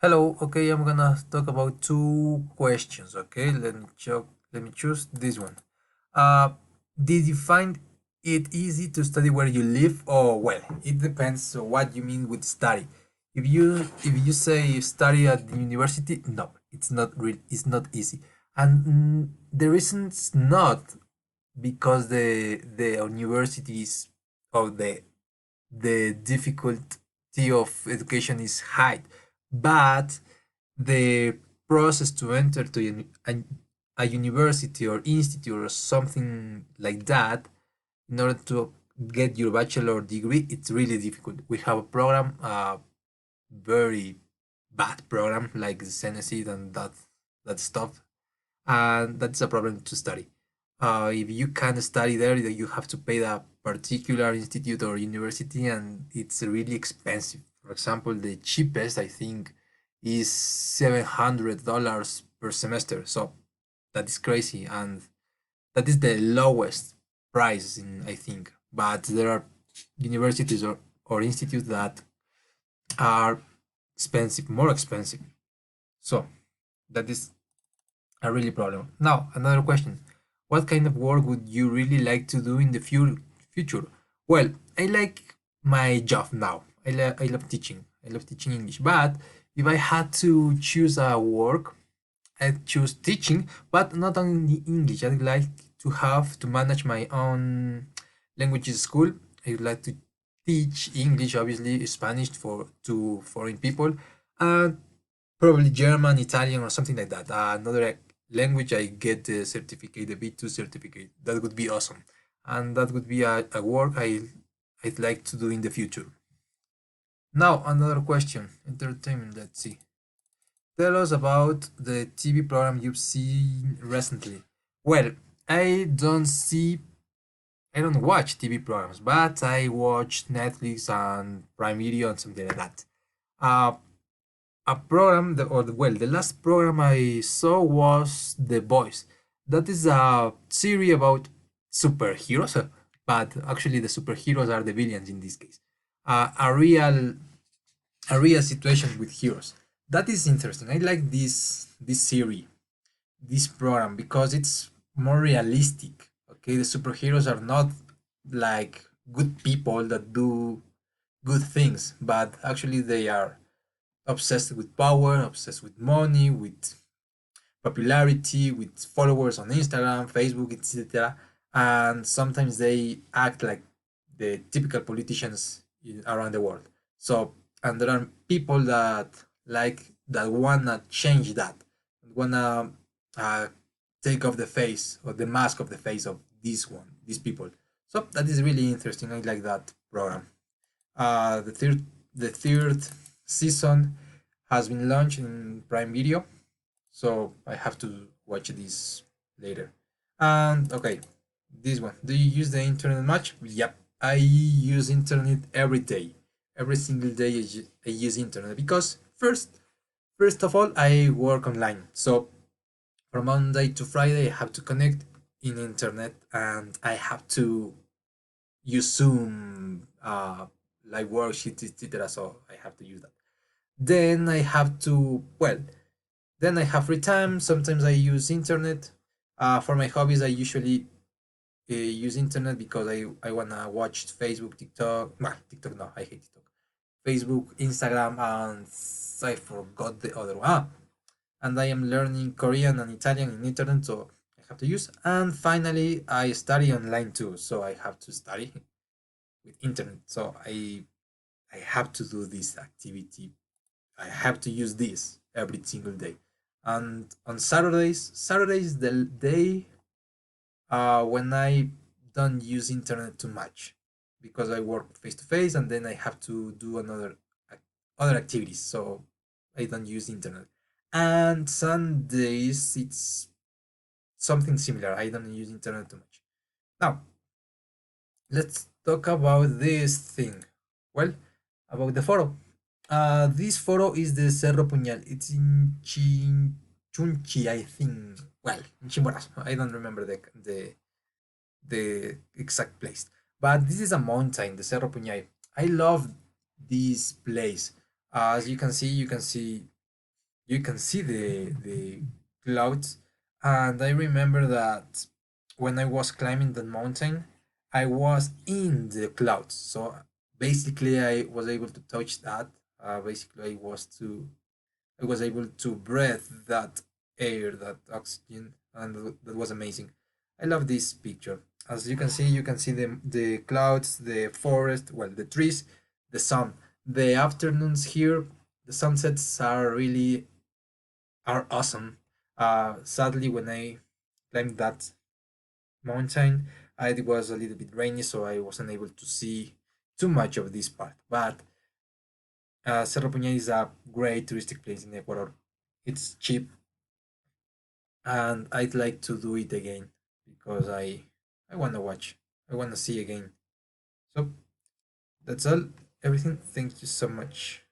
Hello, okay, I'm gonna talk about two questions, okay? Let me choose this one. Uh did you find it easy to study where you live? Or well, it depends on what you mean with study. If you say you study at the university, no, it's not easy. And the reason's not because the universities or the difficulty of education is high, but the process to enter to a university or institute or something like that in order to get your bachelor degree, it's really difficult. We have a program, very bad program like the Senate and that stuff, and that's a problem to study. If you can't study there, you have to pay a particular institute or university, and it's really expensive. For example, the cheapest I think is $700 per semester. So that is crazy, and that is the lowest price in I think. But there are universities or institutes that are expensive, more expensive. So that is a really problem. Now, another question. What kind of work would you really like to do in the future? Well, I like my job now. I love teaching. I love teaching English. But if I had to choose a work, I'd choose teaching, but not only English. I'd like to have to manage my own languages school. I would like to teach English, obviously, Spanish for to foreign people, and probably German, Italian, or something like that. Another language, I get the certificate, the B2 certificate. That would be awesome. And that would be a work I'd like to do in the future. Now, another question. Entertainment, let's see. Tell us about the TV program you've seen recently. Well, I don't see, I don't watch TV programs, but I watch Netflix and Prime Video and something like that. Uh, a program that, or well, the last program I saw was The Boys. That is a series about superheroes, but actually the superheroes are the villains in this case. A real situation with heroes. That is interesting. I like this series, this program because it's more realistic. Okay, the superheroes are not like good people that do good things, but actually they are obsessed with power, obsessed with money, with popularity, with followers on Instagram, Facebook, etc. And sometimes they act like the typical politicians around the world. So, and there are people that that wanna change that, wanna uh, take off the face or the mask of the face of these people. So that is really interesting. I like that program. The third season has been launched in Prime Video, so I have to watch this later. And okay, this one. Do you use the internet much? Yep, I use internet every day. Every single day I use internet because first of all, I work online. So from Monday to Friday, I have to connect in internet and I have to use Zoom, like worksheets, etc. So I have to use that. Then I have to, well, then I have free time. Sometimes I use internet. For my hobbies, I usually use internet because I wanna watch Facebook, TikTok. Well, TikTok no, I hate TikTok. Facebook, Instagram, and I forgot the other one. And I am learning Korean and Italian in internet, so I have to use. And finally, I study online too, so I have to study with internet. So I have to do this activity. I have to use this every single day. And on Saturdays the day when I don't use internet too much because I work face to face and then I have to do other activities, so I don't use internet. And Sundays it's something similar. I don't use internet too much. Now let's talk about this thing. Well, about the photo. This photo is the Cerro Puñal. It's in Chunchi, I think. Well, in Chimborazo. I don't remember the exact place. But this is a mountain, the Cerro Puñal. I love this place. As you can see you can see the clouds. And I remember that when I was climbing the mountain, I was in the clouds. So basically, I was able to touch that. Basically, I was able to breathe that air, that oxygen, and that was amazing. I love this picture. As you can see the clouds, the forest, well, the trees, the sun. The afternoons here, the sunsets are awesome. Sadly, when I climbed that mountain, it was a little bit rainy, so I wasn't able to see too much of this part. But Cerro Puñal is a great touristic place in Ecuador. It's cheap, and I'd like to do it again because I wanna watch. I wanna see again. So that's all. Everything. Thank you so much.